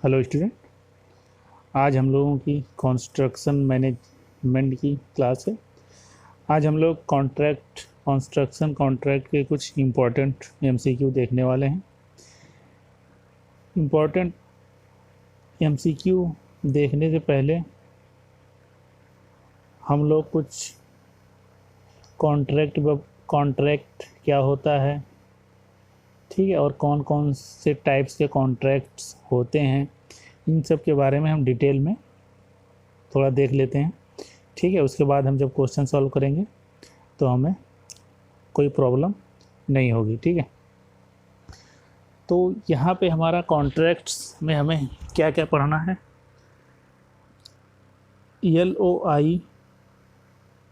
Hello student. आज हम लोगों की कंस्ट्रक्शन मैनेजमेंट की क्लास है। आज हम लोग कंस्ट्रक्शन कॉन्ट्रैक्ट के कुछ इम्पोर्टेंट एमसीक्यू देखने वाले हैं। इम्पोर्टेंट एमसीक्यू देखने से पहले हम लोग कुछ कॉन्ट्रैक्ट क्या होता है, ठीक है, और कौन कौन से टाइप्स के कॉन्ट्रैक्ट्स होते हैं, इन सब के बारे में हम डिटेल में थोड़ा देख लेते हैं। ठीक है, उसके बाद हम जब क्वेश्चन सॉल्व करेंगे तो हमें कोई प्रॉब्लम नहीं होगी। ठीक है, तो यहाँ पे हमारा कॉन्ट्रैक्ट्स में हमें क्या क्या पढ़ना है। LOI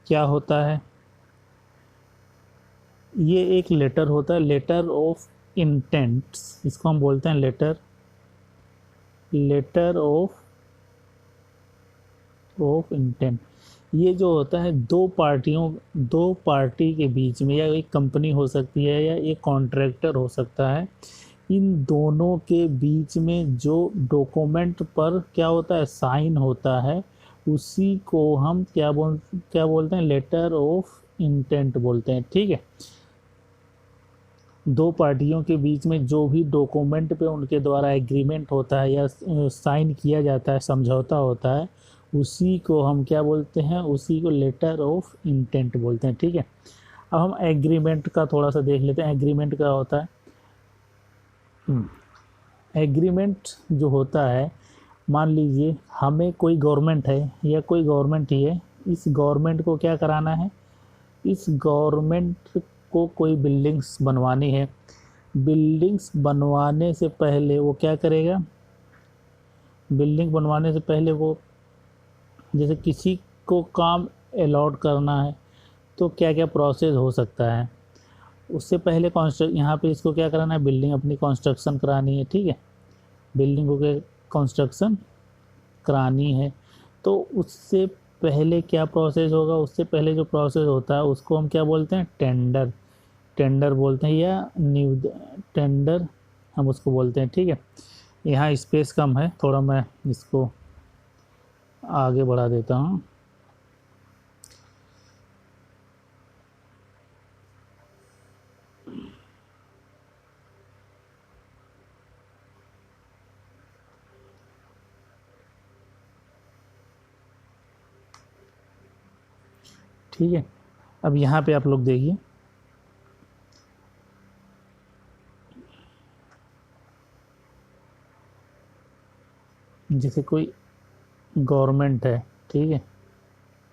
क्या होता है? ये एक लेटर होता है, लेटर ऑफ इंटेंट्स, इसको हम बोलते हैं लेटर ऑफ इंटेंट। ये जो होता है दो पार्टी के बीच में, या एक कंपनी हो सकती है या एक कॉन्ट्रैक्टर हो सकता है, इन दोनों के बीच में जो डॉक्यूमेंट पर क्या होता है, साइन होता है, उसी को हम क्या बोलते हैं, लेटर ऑफ इंटेंट बोलते हैं। ठीक है, दो पार्टियों के बीच में जो भी डॉक्यूमेंट पे उनके द्वारा एग्रीमेंट होता है या साइन किया जाता है, समझौता होता है, उसी को हम क्या बोलते हैं, उसी को लेटर ऑफ इंटेंट बोलते हैं। ठीक है, अब हम एग्रीमेंट का थोड़ा सा देख लेते हैं। एग्रीमेंट क्या होता है? एग्रीमेंट जो होता है, मान लीजिए हमें कोई गवर्नमेंट है या कोई गवर्नमेंट ही है, इस गवर्नमेंट को क्या कराना है, इस गवर्नमेंट को कोई बिल्डिंग्स बनवानी है। बिल्डिंग्स बनवाने से पहले वो क्या करेगा, बिल्डिंग बनवाने से पहले वो, जैसे किसी को काम अलॉट करना है तो क्या क्या प्रोसेस हो सकता है, उससे पहले यहाँ पे इसको क्या कराना है, बिल्डिंग अपनी कंस्ट्रक्शन करानी है। ठीक है, बिल्डिंग को कंस्ट्रक्शन करानी है, तो उससे पहले क्या प्रोसेस होगा, उससे पहले जो प्रोसेस होता है उसको हम क्या बोलते हैं, टेंडर बोलते हैं, या न्यू टेंडर हम उसको बोलते हैं। ठीक है, यहाँ स्पेस कम है, थोड़ा मैं इसको आगे बढ़ा देता हूँ। ठीक है, अब यहाँ पे आप लोग देखिए, जैसे कोई गवर्नमेंट है, ठीक है,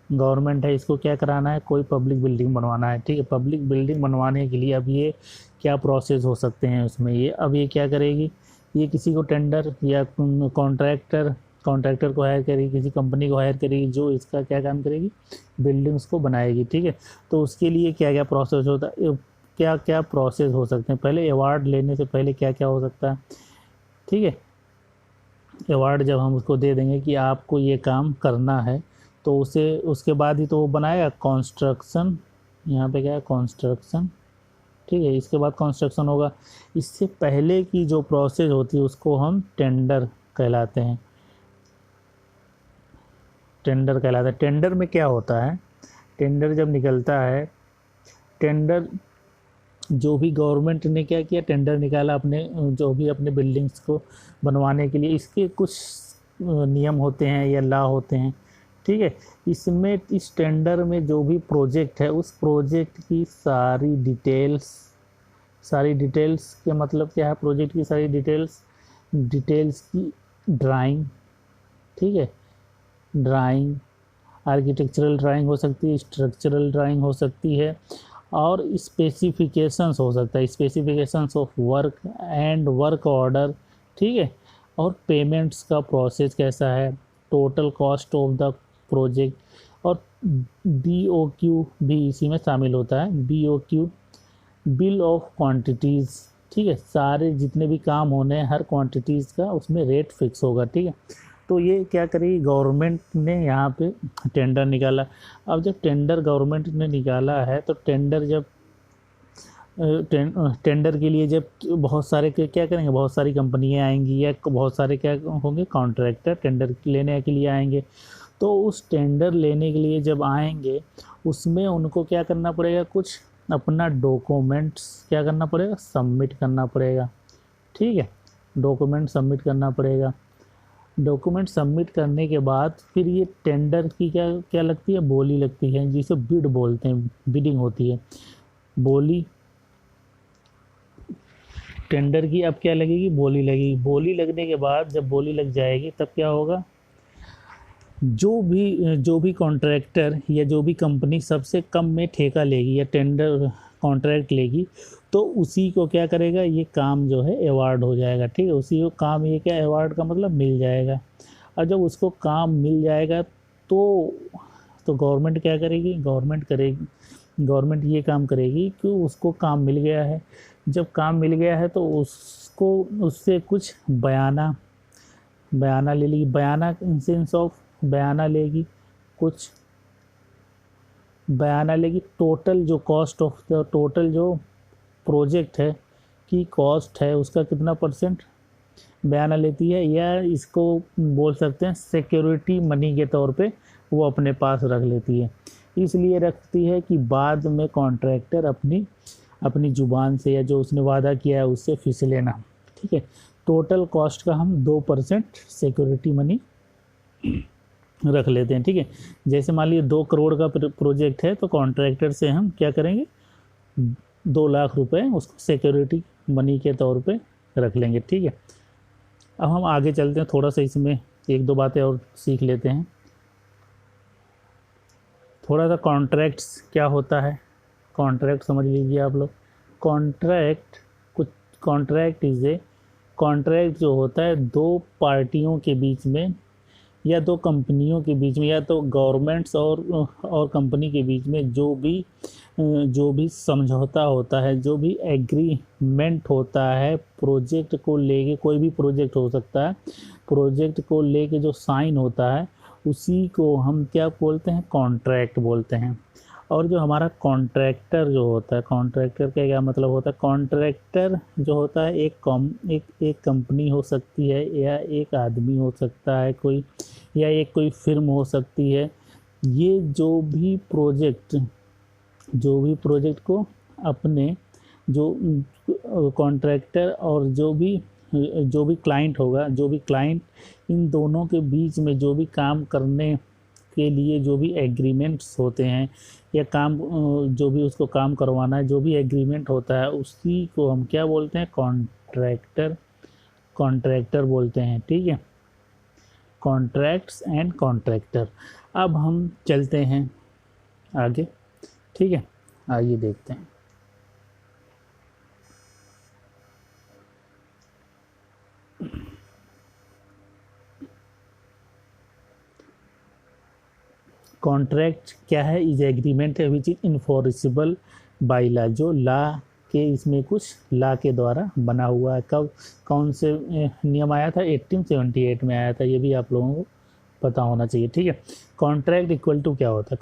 गवर्नमेंट है, इसको क्या कराना है, कोई पब्लिक बिल्डिंग बनवाना है। ठीक है, पब्लिक बिल्डिंग बनवाने के लिए अब ये क्या प्रोसेस हो सकते हैं उसमें, ये क्या करेगी, ये किसी को टेंडर या कॉन्ट्रैक्टर को हायर करेगी, किसी कंपनी को हायर करेगी जो इसका क्या काम करेगी, बिल्डिंग्स को बनाएगी। ठीक है, तो उसके लिए क्या क्या प्रोसेस होता है, क्या क्या प्रोसेस हो सकते हैं, पहले अवार्ड लेने से पहले क्या क्या हो सकता है। ठीक है, अवार्ड जब हम उसको दे देंगे कि आपको ये काम करना है, तो उसे उसके बाद ही तो वो बनाएगा कंस्ट्रक्शन। यहाँ पे क्या है, कंस्ट्रक्शन। ठीक है, इसके बाद कंस्ट्रक्शन होगा। इससे पहले की जो प्रोसेस होती है उसको हम टेंडर कहलाते हैं। टेंडर में क्या होता है, टेंडर जब निकलता है, टेंडर जो भी गवर्नमेंट ने क्या किया, टेंडर निकाला अपने, जो भी अपने बिल्डिंग्स को बनवाने के लिए, इसके कुछ नियम होते हैं या लॉ होते हैं। ठीक है, इसमें इस टेंडर में जो भी प्रोजेक्ट है, उस प्रोजेक्ट की सारी डिटेल्स के मतलब क्या है, प्रोजेक्ट की सारी डिटेल्स की ड्राइंग। ठीक है, ड्राइंग, आर्किटेक्चरल ड्राइंग हो सकती है, स्ट्रक्चरल ड्राइंग हो सकती है, और स्पेसिफिकेशंस हो सकता है, specifications of work and work order. ठीक है, और पेमेंट्स का प्रोसेस कैसा है, total cost of the project, और BOQ भी इसी में शामिल होता है। BOQ, bill of quantities. ठीक है, सारे जितने भी काम होने हैं, हर क्वांटिटीज़ का उसमें रेट फिक्स होगा। ठीक है, तो ये क्या करेगी, गवर्नमेंट ने यहाँ पे टेंडर निकाला। अब जब टेंडर गवर्नमेंट ने निकाला है, तो टेंडर जब टेंडर के लिए जब बहुत सारे क्या करेंगे, बहुत सारी कंपनियां आएंगी या बहुत सारे क्या होंगे, कॉन्ट्रैक्टर टेंडर लेने के लिए आएंगे। तो उस टेंडर लेने के लिए जब आएंगे उसमें उनको क्या करना पड़ेगा, कुछ अपना डॉक्यूमेंट्स क्या करना पड़ेगा, सबमिट करना पड़ेगा। ठीक है, डॉक्यूमेंट सबमिट करना पड़ेगा। डॉक्यूमेंट सबमिट करने के बाद फिर ये टेंडर की क्या क्या लगती है, बोली लगती है, जिसे बिड बोलते हैं, बिडिंग होती है। बोली टेंडर की अब क्या लगेगी, बोली लगेगी। बोली लगने के बाद जब बोली लग जाएगी तब क्या होगा, जो भी कॉन्ट्रैक्टर या जो भी कंपनी सबसे कम में ठेका लेगी या टेंडर कॉन्ट्रैक्ट लेगी, तो उसी को क्या करेगा, ये काम जो है अवार्ड हो जाएगा। ठीक है, उसी को काम, ये क्या अवार्ड का मतलब मिल जाएगा। और जब उसको काम मिल जाएगा तो गवर्नमेंट क्या करेगी, गवर्नमेंट ये काम करेगी कि उसको काम मिल गया है। जब काम मिल गया है तो उसको उससे कुछ बयाना ले लेगी, बयाना इन सेंस ऑफ बयाना लेगी, कुछ बयाना लेगी। टोटल जो कॉस्ट ऑफ द टोटल जो प्रोजेक्ट है की कॉस्ट है उसका कितना परसेंट बयाना लेती है, या इसको बोल सकते हैं सिक्योरिटी मनी के तौर पे वो अपने पास रख लेती है। इसलिए रखती है कि बाद में कॉन्ट्रैक्टर अपनी ज़ुबान से या जो उसने वादा किया है उससे फिसले ना। ठीक है, टोटल कॉस्ट का हम 2% सिक्योरिटी मनी रख लेते हैं। ठीक है, जैसे मान लीजिए 2 करोड़ का प्रोजेक्ट है तो कॉन्ट्रैक्टर से हम क्या करेंगे, 2 लाख रुपए उसको सिक्योरिटी मनी के तौर पे रख लेंगे। ठीक है, अब हम आगे चलते हैं, थोड़ा सा इसमें 1-2 बातें और सीख लेते हैं। थोड़ा सा कॉन्ट्रैक्ट्स क्या होता है, कॉन्ट्रैक्ट समझ लीजिए आप लोग। कॉन्ट्रैक्ट जो होता है 2 पार्टियों के बीच में या 2 कंपनियों के बीच में, या तो गवर्नमेंट्स और कंपनी के बीच में जो भी समझौता होता है, जो भी एग्रीमेंट होता है प्रोजेक्ट को लेके, कोई भी प्रोजेक्ट हो सकता है, प्रोजेक्ट को लेके जो साइन होता है उसी को हम क्या बोलते हैं, कॉन्ट्रैक्ट बोलते हैं। और जो हमारा कॉन्ट्रैक्टर जो होता है, कॉन्ट्रैक्टर का क्या मतलब होता है, कॉन्ट्रैक्टर जो होता है एक कंपनी हो सकती है, या एक आदमी हो सकता है कोई, या कोई फिर्म हो सकती है। ये जो भी प्रोजेक्ट को अपने जो कॉन्ट्रैक्टर और जो भी क्लाइंट होगा, जो भी क्लाइंट, इन दोनों के बीच में जो भी काम करने के लिए जो भी एग्रीमेंट्स होते हैं, या काम जो भी उसको काम करवाना है, जो भी एग्रीमेंट होता है उसी को हम क्या बोलते हैं, कॉन्ट्रैक्टर बोलते हैं। ठीक है, कॉन्ट्रैक्ट्स एंड कॉन्ट्रैक्टर। अब हम चलते हैं आगे। ठीक है, आइए देखते हैं। कॉन्ट्रैक्ट क्या है, इज एग्रीमेंट है which is enforceable by law, जो लॉ के इसमें कुछ लॉ के द्वारा बना हुआ है। कब कौन से नियम आया था, 1878 में आया था, ये भी आप लोगों को पता होना चाहिए। ठीक है, कॉन्ट्रैक्ट इक्वल टू क्या होता है,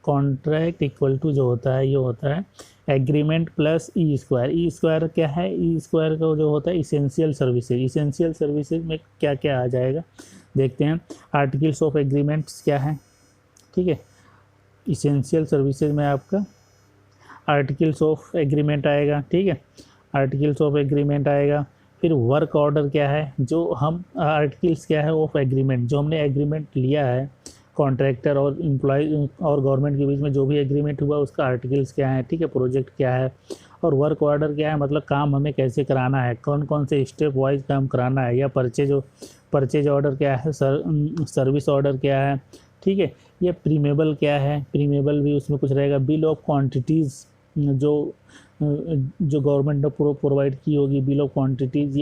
कॉन्ट्रैक्ट इक्वल टू जो होता है ये होता है agreement plus E square. E square क्या है, ई स्क्वायर का जो होता है इसेंशियल सर्विसेज। इसेंशियल सर्विसेज में क्या क्या आ जाएगा देखते हैं। आर्टिकल्स ऑफ एग्रीमेंट्स क्या है, ठीक है, इसेंशियल सर्विसेज में आपका आर्टिकल्स ऑफ एग्रीमेंट आएगा। ठीक है, आर्टिकल्स ऑफ एग्रीमेंट आएगा। फिर वर्क ऑर्डर क्या है, जो हम आर्टिकल्स क्या है ऑफ एग्रीमेंट, जो हमने एग्रीमेंट लिया है कॉन्ट्रैक्टर और एम्प्लॉय और गवर्नमेंट के बीच में जो भी एग्रीमेंट हुआ उसका आर्टिकल्स क्या है। ठीक है, प्रोजेक्ट क्या है। और वर्क ऑर्डर क्या है, मतलब काम हमें कैसे कराना है, कौन कौन से स्टेप वाइज काम कराना है। या परचेज ऑर्डर क्या है, सर्विस ऑर्डर क्या है। ठीक है, ये प्रीमेबल क्या है, प्रीमेबल भी उसमें कुछ रहेगा। बिल ऑफ क्वांटिटीज़ जो गवर्नमेंट ने प्रोवाइड की होगी, बिल ऑफ क्वांटिटीज़,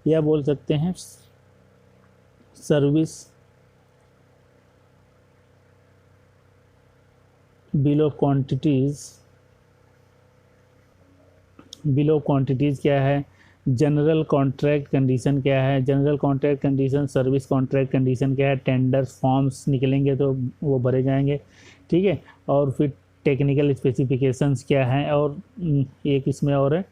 या बोल सकते हैं सर्विस बिल ऑफ क्वांटिटीज़ क्या है। जनरल कॉन्ट्रैक्ट कंडीशन क्या है, general contract condition, service contract condition क्या है। टेंडर फॉर्म्स निकलेंगे तो वो भरे जाएंगे। ठीक है, और फिर टेक्निकल स्पेसिफिकेशंस क्या हैं, और एक इसमें और है,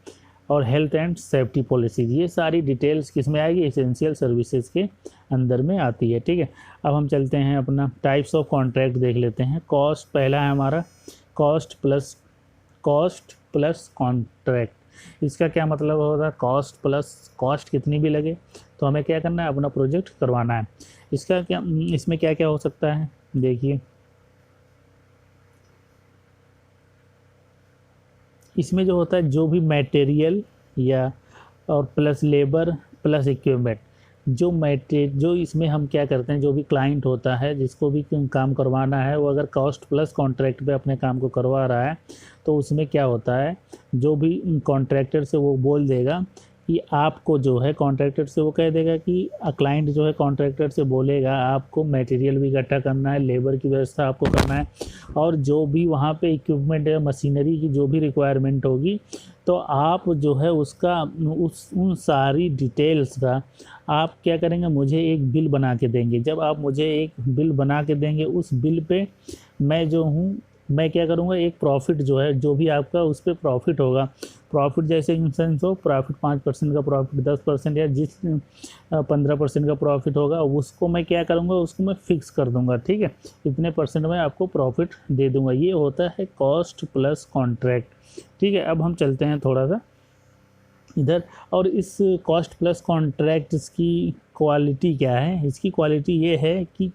और हेल्थ एंड सेफ्टी पॉलिसीज। ये सारी डिटेल्स किस में आएगी, एसेंशियल सर्विसेज के अंदर में आती है। ठीक है, अब हम चलते हैं अपना टाइप्स ऑफ कॉन्ट्रैक्ट देख लेते हैं। कॉस्ट पहला है हमारा, कॉस्ट प्लस कॉन्ट्रैक्ट। इसका क्या मतलब होता है, कॉस्ट प्लस, कॉस्ट कितनी भी लगे तो हमें क्या करना है, अपना प्रोजेक्ट करवाना है। इसका क्या, इसमें क्या क्या हो सकता है, देखिए इसमें जो होता है, जो भी मटेरियल या और प्लस लेबर प्लस इक्विपमेंट, जो इसमें हम क्या करते हैं, जो भी क्लाइंट होता है जिसको भी काम करवाना है, वो अगर कॉस्ट प्लस कॉन्ट्रैक्ट पे अपने काम को करवा रहा है तो उसमें क्या होता है, जो भी कॉन्ट्रैक्टर से वो बोल देगा कि आपको जो है, कॉन्ट्रैक्टर से वो कह देगा कि क्लाइंट जो है कॉन्ट्रैक्टर से बोलेगा आपको मटेरियल भी इकट्ठा करना है, लेबर की व्यवस्था आपको करना है, और जो भी वहाँ पे इक्विपमेंट या मशीनरी की जो भी रिक्वायरमेंट होगी तो आप जो है उसका उन सारी डिटेल्स का आप क्या करेंगे, मुझे एक बिल बना के देंगे। जब आप मुझे एक बिल बना के देंगे, उस बिल पे मैं जो हूँ, मैं क्या करूँगा, एक प्रॉफिट जो है, जो भी आपका उस पर प्रॉफिट होगा, प्रॉफिट जैसे इन सेंस हो, प्रॉफिट 5% का प्रॉफिट, 10% या जिस 15% का प्रॉफिट होगा, उसको मैं क्या करूँगा, उसको मैं फिक्स कर दूँगा। ठीक है, इतने % में आपको प्रॉफिट दे दूँगा। ये होता है कॉस्ट प्लस कॉन्ट्रैक्ट। ठीक है, अब हम चलते हैं थोड़ा सा इधर, और इस कॉस्ट प्लस कॉन्ट्रैक्ट की क्वालिटी क्या है। इसकी क्वालिटी ये है कि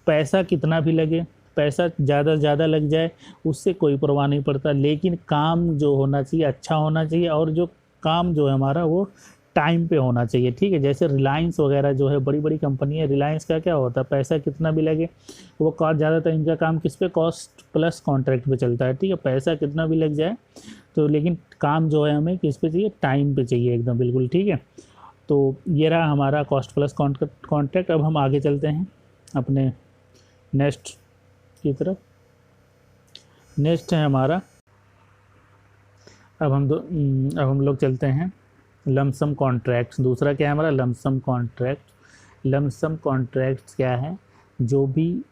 पैसा कितना भी लगे, पैसा ज़्यादा से ज़्यादा लग जाए उससे कोई परवाह नहीं पड़ता, लेकिन काम जो होना चाहिए अच्छा होना चाहिए, और जो काम जो है हमारा वो टाइम पे होना चाहिए। ठीक है, जैसे रिलायंस वगैरह जो है, बड़ी बड़ी कंपनी है, रिलायंस का क्या होता है, पैसा कितना भी लगे, वो कॉस्ट ज़्यादातर इनका काम किस पे, कॉस्ट प्लस कॉन्ट्रैक्ट पे चलता है। ठीक है, पैसा कितना भी लग जाए तो लेकिन काम जो है हमें किस पे चाहिए, टाइम पे चाहिए एकदम बिल्कुल। ठीक है, तो ये रहा हमारा कॉस्ट प्लस कॉन्ट्रैक्ट। अब हम आगे चलते हैं अपने नेक्स्ट की तरफ। नेक्स्ट है हमारा, अब हम लोग चलते हैं लमसम कॉन्ट्रैक्ट्स। दूसरा क्या है हमारा, लमसम कॉन्ट्रैक्ट। लमसम कॉन्ट्रैक्ट्स क्या है, जो भी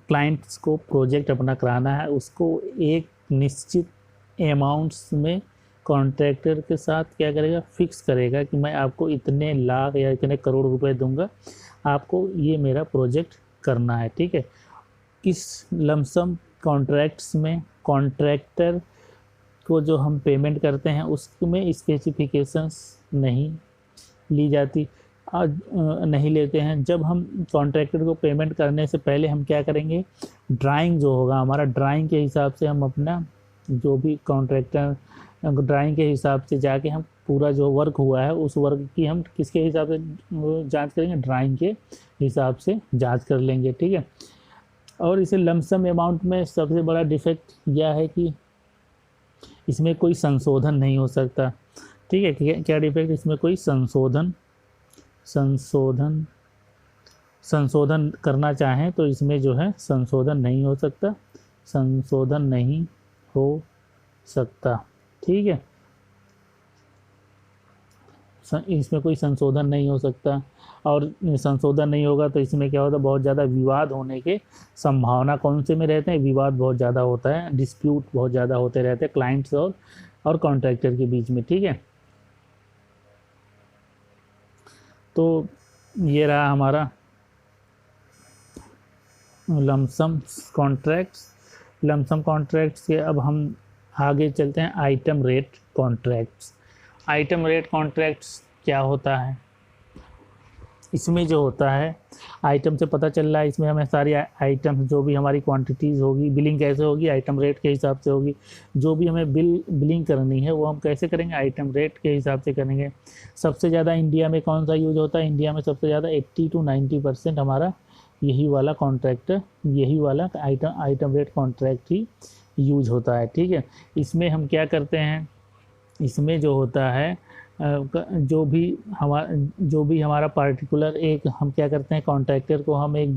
क्लाइंट्स को प्रोजेक्ट अपना कराना है उसको एक निश्चित अमाउंट्स में कॉन्ट्रैक्टर के साथ क्या करेगा, फिक्स करेगा कि मैं आपको इतने लाख या इतने करोड़ रुपए दूंगा, आपको ये मेरा प्रोजेक्ट करना है। ठीक है, इस लमसम कॉन्ट्रैक्ट्स में कॉन्ट्रैक्टर को जो हम पेमेंट करते हैं उसमें स्पेसिफिकेशंस नहीं ली जाती, नहीं लेते हैं। जब हम कॉन्ट्रैक्टर को पेमेंट करने से पहले हम क्या करेंगे, ड्राइंग जो होगा हमारा, ड्राइंग के हिसाब से हम अपना जो भी कॉन्ट्रैक्टर, ड्राइंग के हिसाब से जाके हम पूरा जो वर्क हुआ है उस वर्क की हम किसके हिसाब से जांच करेंगे, ड्राइंग के हिसाब से जांच कर लेंगे। ठीक है, और इसे लमसम अमाउंट में सबसे बड़ा डिफेक्ट यह है कि इसमें कोई संशोधन नहीं हो सकता। ठीक है, क्या डिफेक्ट, इसमें कोई संशोधन करना चाहें तो इसमें जो है संशोधन नहीं हो सकता, संशोधन नहीं हो सकता। ठीक है, इसमें कोई संशोधन नहीं हो सकता, और संशोधन नहीं होगा तो इसमें क्या होता है, बहुत ज़्यादा विवाद होने के संभावना कौन से में रहते हैं, विवाद बहुत ज़्यादा होता है, डिस्प्यूट बहुत ज़्यादा होते रहते हैं क्लाइंट्स और कॉन्ट्रैक्टर के बीच में। ठीक है, तो ये रहा हमारा लमसम कॉन्ट्रैक्ट्स। लमसम कॉन्ट्रैक्ट्स के अब हम आगे चलते हैं item rate contracts. Item rate contracts क्या होता है, इसमें जो होता है आइटम से पता चल रहा है, इसमें हमें सारी आइटम जो भी हमारी क्वांटिटीज़ होगी, बिलिंग कैसे होगी, आइटम रेट के हिसाब से होगी। जो भी हमें बिलिंग करनी है वो हम कैसे करेंगे, आइटम रेट के हिसाब से करेंगे। सबसे ज़्यादा इंडिया में कौन सा यूज होता है, इंडिया में सबसे ज़्यादा 80 to 90% हमारा यही वाला कॉन्ट्रैक्ट, यही वाला आइटम रेट कॉन्ट्रैक्ट ही यूज होता है। ठीक है, इसमें हम क्या करते हैं, इसमें जो होता है जो भी हमारा पार्टिकुलर एक हम क्या करते हैं, कॉन्ट्रैक्टर को हम एक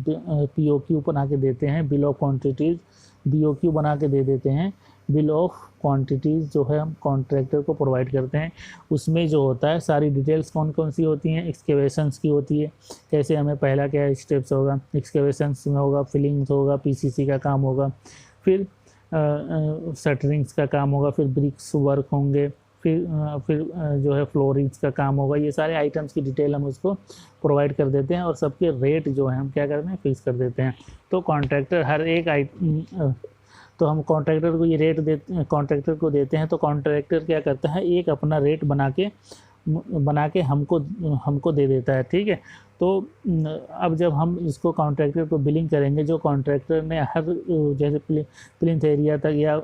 POQ बना के देते हैं, बिल ऑफ क्वांटिटीज़ BOQ बना के दे देते हैं बिल ऑफ क्वांटिटीज़ जो है हम कॉन्ट्रैक्टर को प्रोवाइड करते हैं। उसमें जो होता है सारी डिटेल्स कौन कौन सी होती हैं, एक्सकेवेशंस की होती है, कैसे हमें पहला क्या स्टेप्स होगा, एक्सकेवेशंस में होगा, फिलिंग्स होगा, पीसीसी का काम होगा, फिर शटरिंग्स का काम होगा, फिर ब्रिक्स वर्क होंगे, फिर जो है फ्लोरिंग्स का काम होगा। ये सारे आइटम्स की डिटेल हम उसको प्रोवाइड कर देते हैं और सबके रेट जो है हम क्या करते हैं, फिक्स कर देते हैं। तो कॉन्ट्रैक्टर हर एक तो हम कॉन्ट्रैक्टर को ये रेट देते, कॉन्ट्रैक्टर को देते हैं, तो कॉन्ट्रैक्टर क्या करता है, एक अपना रेट बना के हमको हमको दे देता है, ठीक है। तो अब जब हम इसको कॉन्ट्रैक्टर को बिलिंग करेंगे, जो कॉन्ट्रैक्टर ने हर जैसे प्लिंथ एरिया तक या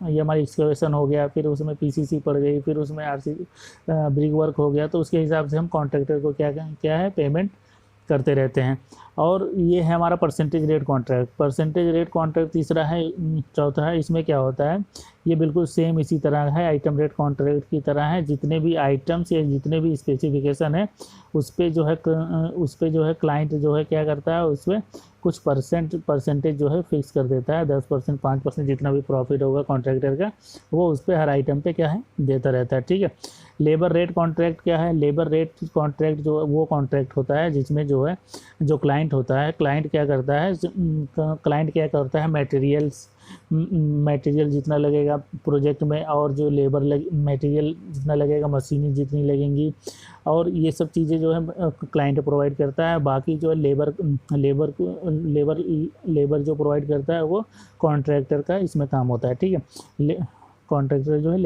ये हमारी एक्सकेवेशन हो गया, फिर उसमें पीसीसी पड़ गई, फिर उसमें आरसी ब्रिक वर्क हो गया, तो उसके हिसाब से हम कॉन्ट्रैक्टर को क्या है पेमेंट करते रहते हैं। और ये है हमारा percentage rate contract. Percentage rate contract तीसरा है, चौथा है। इसमें क्या होता है, ये बिल्कुल सेम इसी तरह है, आइटम रेट कॉन्ट्रैक्ट की तरह है। जितने भी आइटम्स या जितने भी स्पेसिफिकेशन है उस पर जो है क्लाइंट जो है क्या करता है, उस पर कुछ परसेंटेज जो है फिक्स कर देता है, 10%, 5%, जितना भी प्रॉफिट होगा कॉन्ट्रैक्टर का, वो उस पर हर आइटम पे क्या है देता रहता है, ठीक है। लेबर रेट कॉन्ट्रैक्ट क्या है, लेबर रेट कॉन्ट्रैक्ट जो वो कॉन्ट्रैक्ट होता है जिसमें जो है जो क्लाइंट होता है, क्लाइंट क्या करता है मटेरियल जितना लगेगा प्रोजेक्ट में, और जो मटेरियल जितना लगेगा, मशीनें जितनी लगेंगी, और ये सब चीज़ें जो है क्लाइंट प्रोवाइड करता है। बाकी जो है लेबर जो प्रोवाइड करता है वो कॉन्ट्रैक्टर का इसमें काम होता है, ठीक है। कॉन्ट्रैक्टर जो है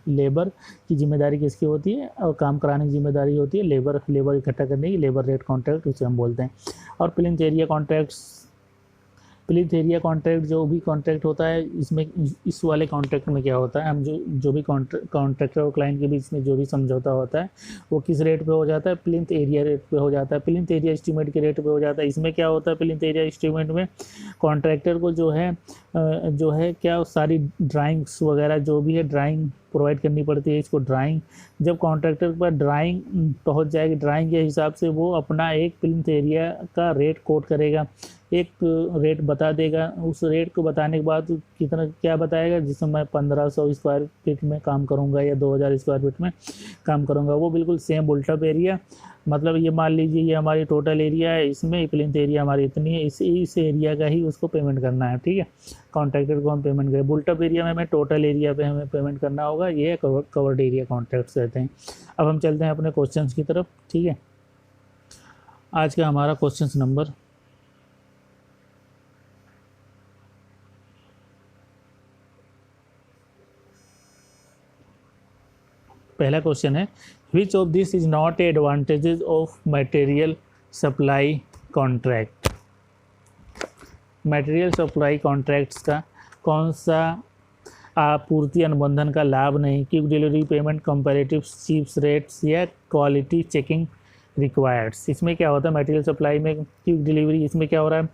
लेबर की जिम्मेदारी किसकी होती है, और काम कराने की जिम्मेदारी होती है लेबर इकट्ठा करने की, लेबर रेट कॉन्ट्रैक्ट उसे हम बोलते हैं। और प्लिंथ एरिया कॉन्ट्रैक्ट जो भी कॉन्ट्रैक्ट होता है, इसमें इस वाले कॉन्ट्रैक्ट में क्या होता है, हम जो भी कॉन्ट्रैक्टर और क्लाइंट के बीच में जो भी समझौता होता है वो किस रेट पे हो जाता है, प्लिंथ एरिया रेट पे हो जाता है, प्लिंथ एरिया एस्टीमेट के रेट पे हो जाता है। इसमें क्या होता है, प्लिंथ एरिया एस्टीमेट में कॉन्ट्रैक्टर को जो है क्या सारी ड्राइंग्स वगैरह जो भी है ड्राइंग प्रोवाइड करनी पड़ती है। इसको ड्राइंग जब कॉन्ट्रैक्टर पर ड्राइंग पहुंच जाएगी, ड्राइंग के हिसाब से वो अपना एक प्लिंथ एरिया का रेट कोट करेगा, एक रेट बता देगा। उस रेट को बताने के बाद कितना क्या बताएगा, जिसमें मैं 1500 स्क्वायर फीट में काम करूंगा या 2000 स्क्वायर फीट में काम करूंगा, वो बिल्कुल सेम बुल्टअप एरिया, मतलब ये मान लीजिए ये हमारी टोटल एरिया है, इसमें प्लिंथ एरिया हमारी इतनी है, इस एरिया का ही उसको पेमेंट करना है, ठीक है। कॉन्ट्रैक्टर को हम पेमेंट करें, बुल्टअप एरिया में हमें टोटल एरिया पे हमें पेमेंट करना होगा, ये कवर्ड एरिया कॉन्ट्रैक्ट्स रहते हैं। अब हम चलते हैं अपने क्वेश्चन की तरफ, ठीक है। आज का हमारा क्वेश्चन नंबर पहला क्वेश्चन है, विच of this is not advantages of material supply contract. Material supply contracts का कौन सा आपूर्ति अनुबंधन का लाभ नहीं, quick delivery payment, comparative chips rates या क्वालिटी चेकिंग रिक्वायर्ड्स। इसमें क्या होता है, मटेरियल सप्लाई में क्विक डिलीवरी, इसमें क्या हो रहा है,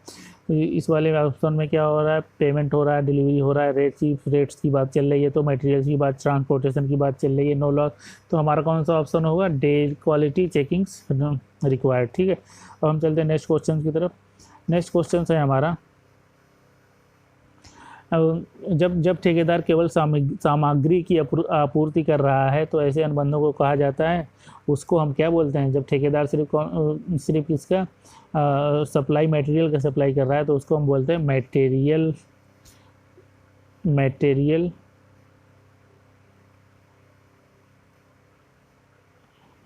इस वाले ऑप्शन में क्या हो रहा है, पेमेंट हो रहा है, डिलीवरी हो रहा है, रेट्स की बात चल रही है, तो मटेरियल की बात, ट्रांसपोर्टेशन की बात चल रही है, नो लॉस, तो हमारा कौन सा ऑप्शन होगा, डे क्वालिटी चेकिंग्स रिक्वायर्ड, ठीक है। अब हम चलते हैं नेक्स्ट क्वेश्चन की तरफ। नेक्स्ट क्वेश्चन है हमारा, जब ठेकेदार केवल सामग्री की आपूर्ति कर रहा है तो ऐसे अनुबंधों को कहा जाता है, उसको हम क्या बोलते हैं, जब ठेकेदार सिर्फ किसका सप्लाई मटेरियल का सप्लाई कर रहा है तो उसको हम बोलते हैं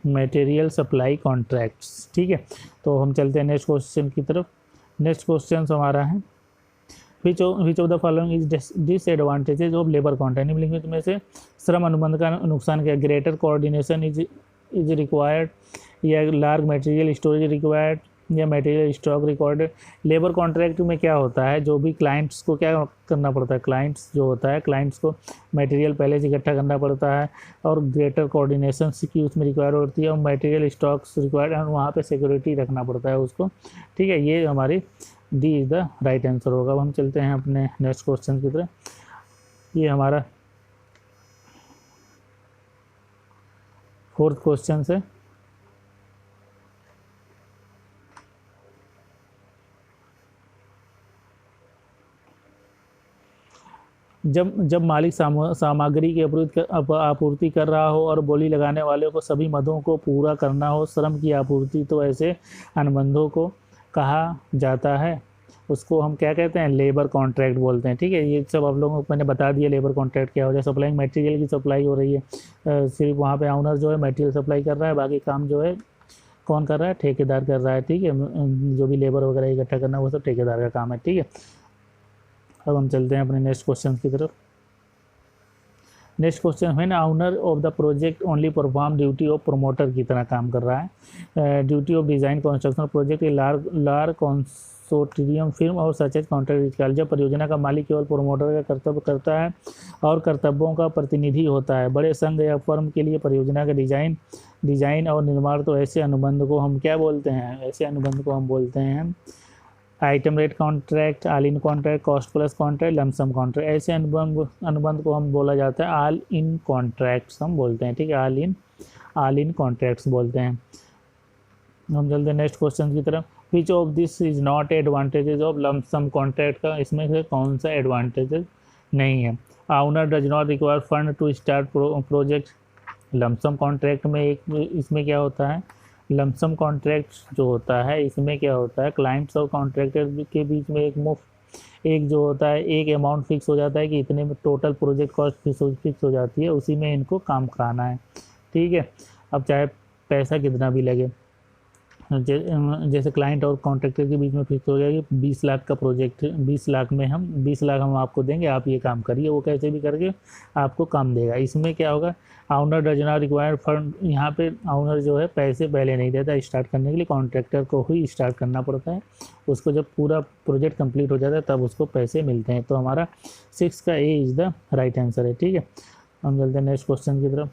मटेरियल सप्लाई कॉन्ट्रैक्ट्स, ठीक है। तो हम चलते हैं नेक्स्ट क्वेश्चन की तरफ। नेक्स्ट क्वेश्चन हमारा है, विच of the following is disadvantages of labour contract. निम्नलिखित में से श्रम अनुबंध का नुकसान क्या, ग्रेटर कोऑर्डिनेशन इज रिक्वायर्ड, या लार्ज मटेरियल स्टोरेज रिक्वायर्ड, या material stock recorded. Labour contract में क्या होता है, जो भी क्लाइंट्स को क्या करना पड़ता है, क्लाइंट्स जो होता है क्लाइंट्स को मटेरियल पहले से इकट्ठा करना पड़ता है, और ग्रेटर कोऑर्डिनेशन की उसमें रिक्वायर होती है, और मटेरियल स्टॉक्स रिक्वायर्ड, और वहाँ पे सिक्योरिटी रखना पड़ता है उसको, ठीक है। ये हमारी D is the right answer होगा। अब हम चलते हैं अपने नेक्स्ट क्वेश्चन की तरफ। ये हमारा 4th क्वेश्चन है, जब मालिक सामग्री की आपूर्ति कर रहा हो और बोली लगाने वाले को सभी मदों को पूरा करना हो श्रम की आपूर्ति, तो ऐसे अनुबंधों को कहा जाता है, उसको हम क्या कहते हैं, लेबर कॉन्ट्रैक्ट बोलते हैं। ठीक है, ये सब आप लोगों को मैंने बता दिया लेबर कॉन्ट्रैक्ट क्या हो जाए। सप्लाइंग मटेरियल की सप्लाई हो रही है, सिर्फ वहाँ पे ऑनर जो है मटेरियल सप्लाई कर रहा है, बाकी काम जो है कौन कर रहा है, ठेकेदार कर रहा है। ठीक है, जो भी लेबर वगैरह इकट्ठा करना वो सब ठेकेदार का काम है। ठीक है, अब हम चलते हैं अपने नेक्स्ट क्वेश्चन की तरफ। नेक्स्ट क्वेश्चन है ना, owner of the project only perform duty of promoter की तरह काम कर रहा है। Duty of design construction project large consortium film और सच एज कॉन्ट्रैक्ट। जब परियोजना का मालिक केवल प्रोमोटर का कर्तव्य करता है और कर्तव्यों का प्रतिनिधि होता है, बड़े संघ या फर्म के लिए परियोजना का डिजाइन और निर्माण, तो ऐसे अनुबंध को हम क्या बोलते हैं, ऐसे अनुबंध को हम बोलते हैं item rate contract, all in contract, cost plus contract, lump sum contract. ऐसे अनुबंध को हम बोला जाता है ऑल इन कॉन्ट्रैक्ट्स हम बोलते हैं। ठीक है, ऑल इन कॉन्ट्रैक्ट्स बोलते हैं। हम चलते हैं नेक्स्ट क्वेश्चन की तरफ। Which of this is not advantages of lump sum contract का, इसमें से कौन सा एडवांटेजेस नहीं है। Owner does not require fund to start project. Lump sum contract में इसमें क्या होता है, लमसम कॉन्ट्रैक्ट जो होता है इसमें क्या होता है, क्लाइंट्स और कॉन्ट्रैक्टर के बीच में एक जो होता है, एक अमाउंट फिक्स हो जाता है कि इतने में टोटल प्रोजेक्ट कॉस्ट फिक्स हो जाती है, उसी में इनको काम कराना है। ठीक है, अब चाहे पैसा कितना भी लगे, जैसे क्लाइंट और कॉन्ट्रैक्टर के बीच में फिक्स हो गया कि 20 लाख का प्रोजेक्ट, 20 लाख में हम 20 लाख हम आपको देंगे, आप ये काम करिए, वो कैसे भी करके आपको काम देगा। इसमें क्या होगा, owner does not require fund, यहाँ पे ऑनर जो है पैसे पहले नहीं देता स्टार्ट करने के लिए, कॉन्ट्रैक्टर को ही स्टार्ट करना पड़ता है। उसको जब पूरा प्रोजेक्ट कंप्लीट हो जाता है तब उसको पैसे मिलते हैं। तो हमारा 6 का A is the right answer है। ठीक है, हम चलते हैं नेक्स्ट क्वेश्चन की तरफ।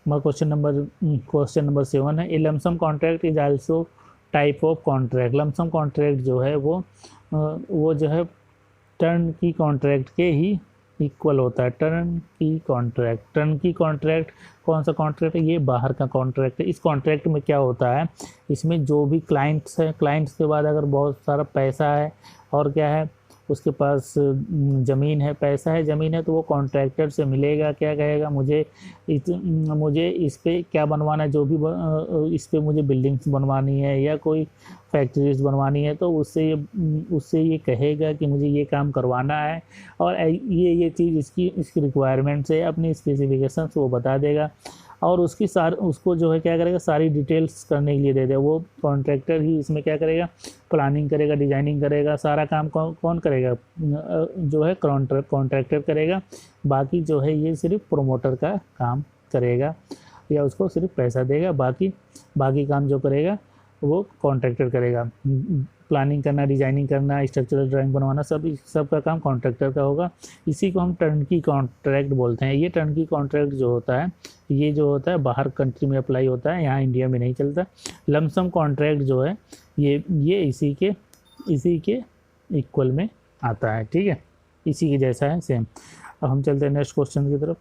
क्वेश्चन नंबर 7 है, a lump sum contract is also type of contract. Lump sum contract जो है वो जो है टर्न की कॉन्ट्रैक्ट के ही इक्वल होता है। टर्न की कॉन्ट्रैक्ट कौन सा कॉन्ट्रैक्ट है, ये बाहर का कॉन्ट्रैक्ट है। इस कॉन्ट्रैक्ट में क्या होता है, इसमें जो भी क्लाइंट्स है, क्लाइंट्स के बाद अगर बहुत सारा पैसा है और क्या है उसके पास ज़मीन है, पैसा है, ज़मीन है, तो वो कॉन्ट्रैक्टर से मिलेगा, क्या कहेगा, मुझे इस पे क्या बनवाना है, जो भी इस पे मुझे बिल्डिंग्स बनवानी है या कोई फैक्ट्रीज बनवानी है, तो उससे ये कहेगा कि मुझे ये काम करवाना है और ये चीज़ इसकी रिक्वायरमेंट्स है, अपनी स्पेसिफिकेशंस वो बता देगा और उसको जो है क्या करेगा, सारी डिटेल्स करने के लिए दे दे। वो कॉन्ट्रैक्टर ही इसमें क्या करेगा, प्लानिंग करेगा, डिजाइनिंग करेगा, सारा काम कौन करेगा, जो है कॉन्ट्रैक्टर करेगा। बाकी जो है ये सिर्फ प्रोमोटर का काम करेगा या उसको सिर्फ पैसा देगा, बाकी काम जो करेगा वो कॉन्ट्रैक्टर करेगा। प्लानिंग करना, डिजाइनिंग करना, स्ट्रक्चरल ड्राइंग बनवाना, सब का काम कॉन्ट्रैक्टर का होगा। इसी को हम टर्नकी कॉन्ट्रैक्ट बोलते हैं। ये टर्नकी कॉन्ट्रैक्ट जो होता है, ये जो होता है बाहर कंट्री में अप्लाई होता है, यहाँ इंडिया में नहीं चलता। लमसम कॉन्ट्रैक्ट जो है ये इसी के इक्वल में आता है। ठीक है, इसी के जैसा है सेम। अब हम चलते हैं नेक्स्ट क्वेश्चन की तरफ।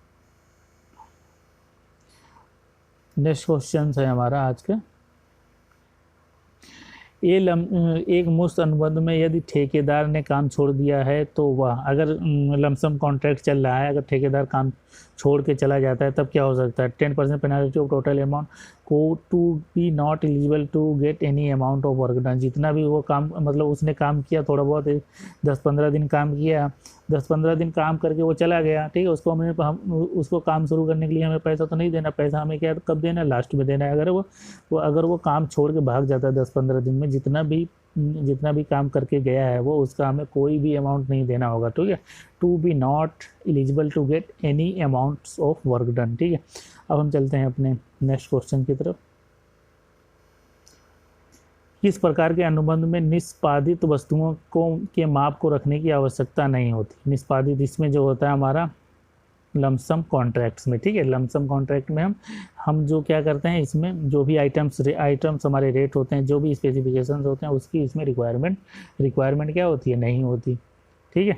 नेक्स्ट क्वेश्चन है हमारा आज का, एक मुश्त अनुबंध में यदि ठेकेदार ने काम छोड़ दिया है तो वह, अगर लमसम कॉन्ट्रैक्ट चल रहा है, अगर ठेकेदार काम छोड़ के चला जाता है तब क्या हो सकता है, 10% पेनल्टी ऑफ टोटल अमाउंट को to be not eligible to get any amount of work done. जितना भी वो काम, मतलब उसने काम किया, थोड़ा बहुत 10-15 दिन काम किया, 10-15 दिन काम करके वो चला गया, ठीक है, उसको काम शुरू करने के लिए हमें पैसा तो नहीं देना, पैसा हमें क्या कब देना है, लास्ट में देना है। अगर वो काम छोड़ के भाग जाता है 10-15 दिन में, जितना भी काम करके गया है वो, उसका हमें कोई भी अमाउंट नहीं देना होगा। ठीक है, to be not eligible to get any amounts of work done. ठीक है, अब हम चलते हैं अपने नेक्स्ट क्वेश्चन की तरफ। किस प्रकार के अनुबंध में निष्पादित वस्तुओं के माप को रखने की आवश्यकता नहीं होती। निष्पादित इसमें जो होता है हमारा लमसम कॉन्ट्रैक्ट्स में। ठीक है, लमसम कॉन्ट्रैक्ट में हम जो क्या करते हैं, इसमें जो भी आइटम्स हमारे रेट होते हैं, जो भी स्पेसिफिकेशंस होते हैं, उसकी इसमें रिक्वायरमेंट क्या होती है, नहीं होती। ठीक है,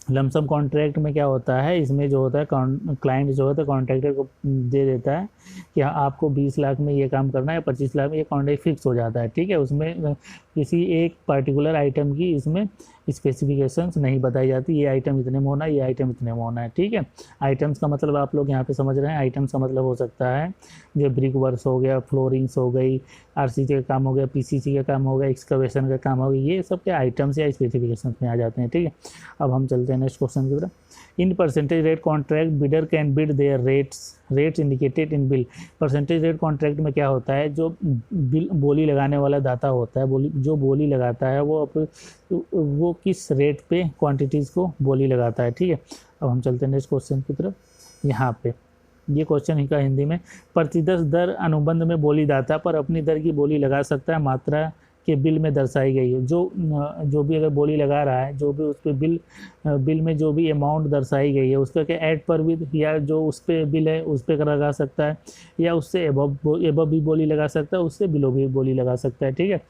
लमसम कॉन्ट्रैक्ट में क्या होता है, इसमें जो होता है क्लाइंट जो होता है कॉन्ट्रैक्टर को दे देता है कि हाँ आपको 20 लाख में ये काम करना है, 25 लाख में, ये कॉन्ट्रैक्ट फिक्स हो जाता है। ठीक है, उसमें किसी एक पर्टिकुलर आइटम की इसमें स्पेसिफिकेशंस नहीं बताई जाती, ये आइटम इतने में होना है, ये आइटम इतने में होना है। ठीक है, आइटम्स का मतलब आप लोग यहाँ पे समझ रहे हैं, आइटम्स का मतलब हो सकता है जो ब्रिक वर्क्स हो गया, फ्लोरिंग्स हो गई, आरसीसी का काम हो गया, पीसीसी का काम हो गया, एक्सकवेशन का काम हो गया, ये सब के आइटम्स या स्पेसिफिकेशंस में आ जाते हैं। ठीक है, अब हम चलते हैं नेक्स्ट क्वेश्चन की तरफ। In percentage rate contract bidder can bid their rates indicated in bill. Percentage rate contract में क्या होता है, जो बिल बोली लगाने वाला दाता होता है, जो बोली लगाता है वो किस रेट पे क्वांटिटीज़ को बोली लगाता है। ठीक है, अब हम चलते हैं नेक्स्ट क्वेश्चन की तरफ। यहाँ पे ये क्वेश्चन ही का हिंदी में, प्रतिदर्श दर अनुबंध में बोली दाता पर अपनी दर की बोली लगा सकता है मात्रा के बिल में दर्शाई गई है। जो भी अगर बोली लगा रहा है, जो भी उस पर बिल में जो भी अमाउंट दर्शाई गई है उसका क्या ऐड पर विद, या जो उस पर बिल है उस पर लगा सकता है, या उससे एबव भी बोली लगा सकता है, उससे बिलो भी बोली लगा सकता है। ठीक है,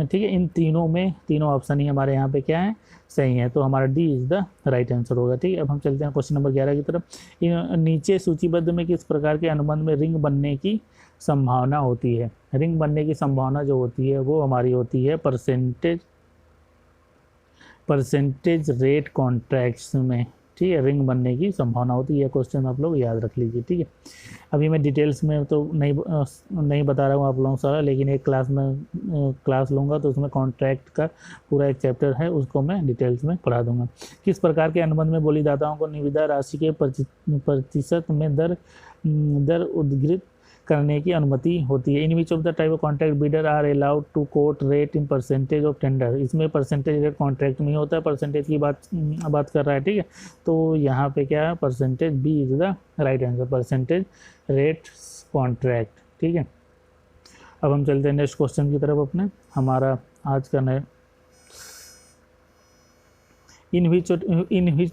ठीक है, इन तीनों ऑप्शन ही हमारे यहाँ पे क्या है, सही है, तो हमारा D is the right answer होगा। ठीक है, अब हम चलते हैं क्वेश्चन नंबर 11 की तरफ। नीचे सूचीबद्ध में किस प्रकार के अनुबंध में रिंग बनने की संभावना होती है। रिंग बनने की संभावना जो होती है वो हमारी होती है परसेंटेज रेट कॉन्ट्रैक्ट्स में। ठीक है, रिंग बनने की संभावना होती है, क्वेश्चन आप लोग याद रख लीजिए। ठीक है, अभी मैं डिटेल्स में तो नहीं बता रहा हूँ आप लोगों सारा, लेकिन एक क्लास लूँगा तो उसमें कॉन्ट्रैक्ट का पूरा एक चैप्टर है, उसको मैं डिटेल्स में पढ़ा दूंगा। किस प्रकार के अनुबंध में बोलीदाताओं को निविदा राशि के प्रतिशत में दर उद्धृत करने की अनुमति होती है। In which of the type of contract bidder are allowed to quote rate in percentage of tender. इसमें परसेंटेज रेट कॉन्ट्रैक्ट में ही होता है, परसेंटेज की बात कर रहा है। ठीक है, तो यहाँ पे क्या है, percentage B is the right answer, percentage rate contract. ठीक है, अब हम चलते हैं नेक्स्ट क्वेश्चन की तरफ अपने, हमारा आज का नया in which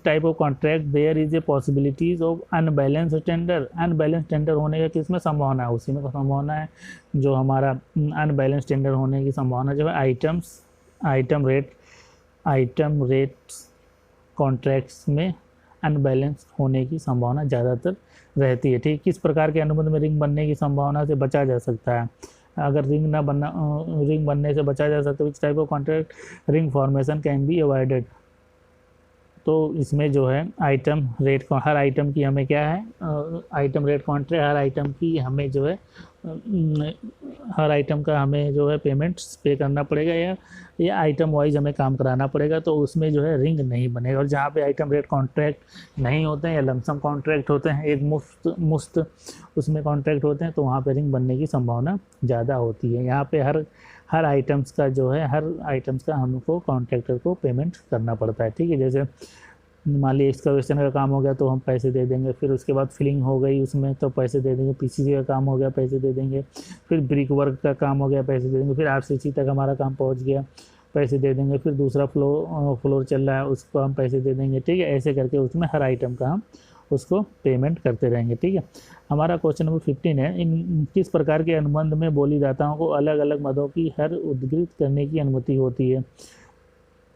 type of contract there is a possibilities of unbalanced tender। Unbalance tender होने का किसमें संभावना है, उसी में संभावना है जो हमारा अनबैलेंस टेंडर होने की संभावना जो है आइटम रेट्स कॉन्ट्रैक्ट्स में अनबैलेंस होने की संभावना ज़्यादातर रहती है। ठीक, किस प्रकार के अनुबंध में रिंग बनने की संभावना से बचा जा सकता है, अगर रिंग बनने से बचा जा सकता है, विच type of contract ring formation can be avoided. तो इसमें जो है आइटम रेट, हर आइटम की हमें क्या है, आइटम रेट कॉन्ट्रैक्ट, हर आइटम की हमें जो है हर आइटम का हमें जो है पेमेंट्स पे करना पड़ेगा, या आइटम वाइज हमें काम कराना पड़ेगा, तो उसमें जो है रिंग नहीं बनेगा। और जहाँ पे आइटम रेट कॉन्ट्रैक्ट नहीं होते हैं या लमसम कॉन्ट्रैक्ट होते हैं, एक मुफ्त उसमें कॉन्ट्रैक्ट होते हैं, तो वहाँ पे रिंग बनने की संभावना ज़्यादा होती है। यहाँ पे हर आइटम्स का जो है, हर आइटम्स का हमको कॉन्ट्रैक्टर को पेमेंट करना पड़ता है। ठीक है, जैसे मान लीजिए एक्सकवेशन का काम हो गया तो हम पैसे दे देंगे, फिर उसके बाद फिलिंग हो गई उसमें तो पैसे दे देंगे, पीसीसी का काम हो गया पैसे दे देंगे, फिर ब्रिक वर्क का काम हो गया पैसे दे देंगे, फिर आरसीसी तक हमारा काम पहुंच गया पैसे दे देंगे, फिर दूसरा फ्लोर चल रहा है उसको हम पैसे दे देंगे। ठीक है, ऐसे करके उसमें हर आइटम का हम उसको पेमेंट करते रहेंगे। ठीक है, हमारा क्वेश्चन नंबर 15 है, इन किस प्रकार के अनुबंध में बोलीदाताओं को अलग अलग मदों की हर उद्धृत करने की अनुमति होती है।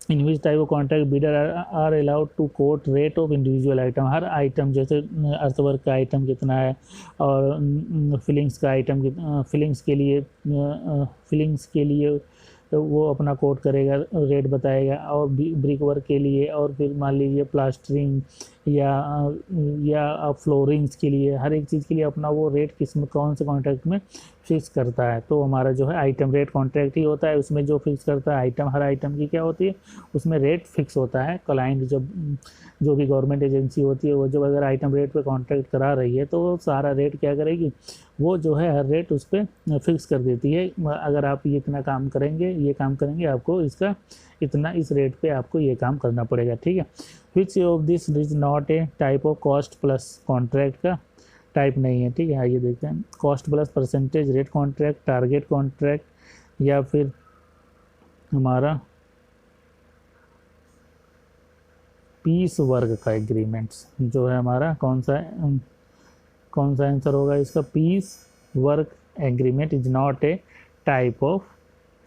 In which type of contract bidder are allowed to quote rate of individual item. हर आइटम जैसे अर्थवर्क का आइटम कितना है, और फिलिंग्स का आइटम फिलिंग्स के लिए तो वो अपना कोट करेगा, रेट बताएगा, और ब्रिक वर्क के लिए, और फिर मान लीजिए प्लास्टरिंग या फ्लोरिंग्स के लिए, हर एक चीज़ के लिए अपना वो रेट कौन से कॉन्ट्रैक्ट में फिक्स करता है। तो हमारा जो है आइटम रेट कॉन्ट्रैक्ट ही होता है, उसमें जो फिक्स करता है आइटम, हर आइटम की क्या होती है, उसमें रेट फिक्स होता है। क्लाइंट जो भी गवर्नमेंट एजेंसी होती है वो जब अगर आइटम रेट पे कॉन्ट्रैक्ट करा रही है तो सारा रेट क्या करेगी, वो जो है हर रेट उस पर फिक्स कर देती है। अगर आप ये इतना काम करेंगे आपको इसका इतना, इस रेट पे आपको ये काम करना पड़ेगा। ठीक है, विच of this is not a type of cost plus contract का टाइप नहीं है। ठीक है, आइए देखते हैं, cost plus percentage rate contract, target contract, या फिर हमारा पीस वर्क का एग्रीमेंट्स जो है हमारा कौन सा आंसर होगा इसका, piece work agreement is not a type of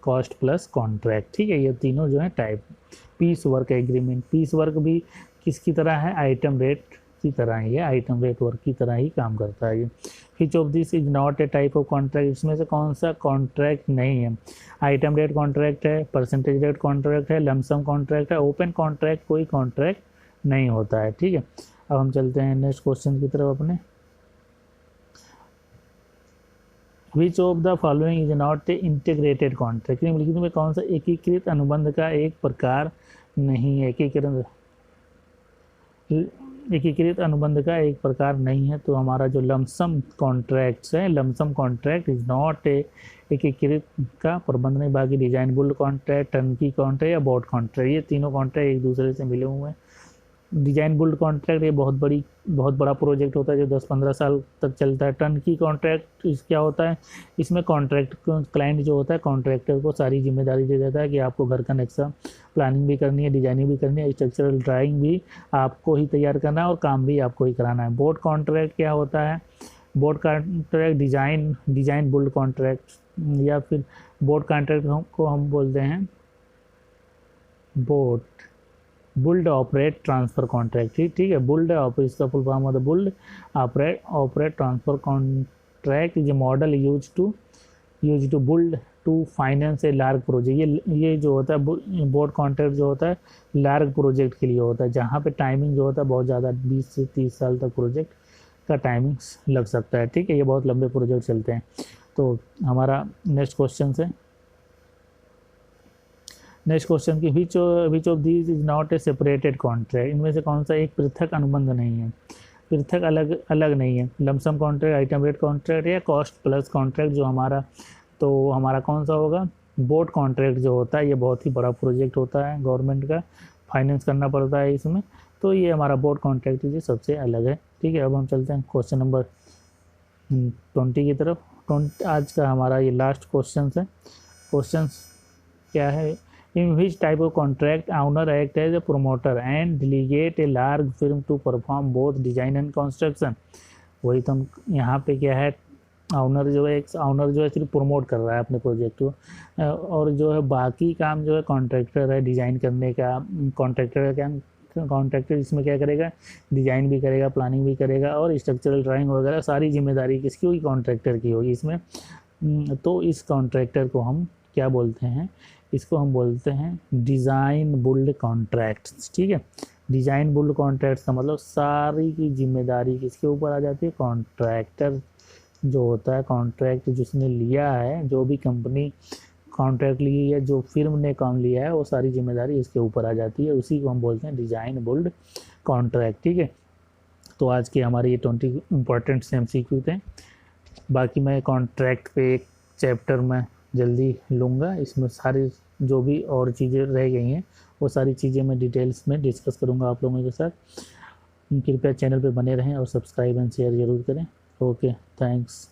cost plus contract. ठीक है, ये तीनों जो है type, piece work agreement, piece work भी किसकी तरह है, आइटम रेट की तरह ही है, आइटम रेट वर्क की तरह ही काम करता है ये। विच of this is not a type of contract, इसमें से कौन सा कॉन्ट्रैक्ट नहीं है, आइटम रेट कॉन्ट्रैक्ट है, परसेंटेज रेट कॉन्ट्रैक्ट है, लमसम कॉन्ट्रैक्ट है, ओपन कॉन्ट्रैक्ट कोई कॉन्ट्रैक्ट नहीं होता है। ठीक है, अब हम चलते हैं नेक्स्ट क्वेश्चन की तरफ अपने। विच of the following is not A integrated contract, निम्नलिखित में कौन सा एकीकृत अनुबंध का एक प्रकार नहीं है, एकीकृत अनुबंध का एक प्रकार नहीं है। तो हमारा जो लमसम कॉन्ट्रैक्ट्स है, लमसम कॉन्ट्रैक्ट इज नॉट ए एकीकृत का प्रबंध नहीं। बाकी design build contract, turnkey contract या बोर्ड कॉन्ट्रैक्ट, ये तीनों कॉन्ट्रैक्ट एक दूसरे से मिले हुए हैं। डिजाइन बुल्ड कॉन्ट्रैक्ट ये बहुत बड़ा प्रोजेक्ट होता है जो 10-15 साल तक चलता है। टर्नकी कॉन्ट्रैक्ट क्या होता है, इसमें कॉन्ट्रैक्ट क्लाइंट जो होता है कॉन्ट्रैक्टर को सारी जिम्मेदारी दे देता है कि आपको घर का नक्शा प्लानिंग भी करनी है, डिजाइनिंग भी करनी है, स्ट्रक्चरल ड्राइंग भी आपको ही तैयार करना है और काम भी आपको ही कराना है। बोर्ड कॉन्ट्रैक्ट क्या होता है, board contract design build contract या फिर बोर्ड कॉन्ट्रैक्ट को हम बोलते हैं board build operate transfer contract. ठीक है, बुल्ड ऑपरेट, इसका फुल फॉर्म होता है build operate transfer contract is a model use to build to finance a large project. ये जो होता है बोर्ड कॉन्ट्रैक्ट जो होता है लार्ज प्रोजेक्ट के लिए होता है, जहाँ पे टाइमिंग जो होता है बहुत ज़्यादा 20 से 30 साल तक प्रोजेक्ट का टाइमिंग लग सकता है। ठीक है, ये बहुत लंबे प्रोजेक्ट चलते हैं। तो हमारा नेक्स्ट क्वेश्चन है, नेक्स्ट क्वेश्चन की which of these is not A separated contract, इनमें से कौन सा एक पृथक अनुबंध नहीं है, पृथक अलग नहीं है। Lump sum contract, item rate contract या कॉस्ट प्लस कॉन्ट्रैक्ट जो हमारा कौन सा होगा, बोर्ड कॉन्ट्रैक्ट जो होता है ये बहुत ही बड़ा प्रोजेक्ट होता है, गवर्नमेंट का फाइनेंस करना पड़ता है इसमें, तो ये हमारा बोर्ड कॉन्ट्रैक्ट ये सबसे अलग है। ठीक है, अब हम चलते हैं क्वेश्चन नंबर 20 की तरफ। आज का हमारा ये लास्ट क्वेश्चन है। क्वेश्चन क्या है, in which type of contract owner act as a promoter and delegate a large firm to perform both design and construction। वही तो हम यहाँ पे क्या है, ऑनर जो है सिर्फ प्रमोट कर रहा है अपने प्रोजेक्ट को, और जो है बाकी काम जो है कॉन्ट्रैक्टर है डिज़ाइन करने का। कॉन्ट्रैक्टर इसमें क्या करेगा, डिज़ाइन भी करेगा, प्लानिंग भी करेगा और स्ट्रक्चरल ड्राइंग वगैरह सारी जिम्मेदारी किसकी होगी, कॉन्ट्रैक्टर की होगी इसमें। तो इस कॉन्ट्रैक्टर को हम क्या बोलते हैं, इसको हम बोलते हैं डिज़ाइन बुल्ड कॉन्ट्रैक्ट्स। ठीक है, डिज़ाइन बुल्ड कॉन्ट्रैक्ट्स का मतलब सारी की जिम्मेदारी किसके ऊपर आ जाती है, कॉन्ट्रैक्टर जो होता है, कॉन्ट्रैक्ट जिसने लिया है, जो भी कंपनी कॉन्ट्रैक्ट ली है, जो फिर्म ने काम लिया है, वो सारी जिम्मेदारी इसके ऊपर आ जाती है, उसी को हम बोलते हैं डिज़ाइन बुल्ड कॉन्ट्रैक्ट। ठीक है, तो आज के हमारे ये 20 इंपॉर्टेंट MCQ थे। बाकी मैं कॉन्ट्रैक्ट पे एक चैप्टर में जल्दी लूँगा, इसमें सारी जो भी और चीज़ें रह गई हैं वो सारी चीज़ें मैं डिटेल्स में डिस्कस करूँगा आप लोगों के साथ। कृपया चैनल पे बने रहें और सब्सक्राइब एंड शेयर ज़रूर करें। Okay, thanks.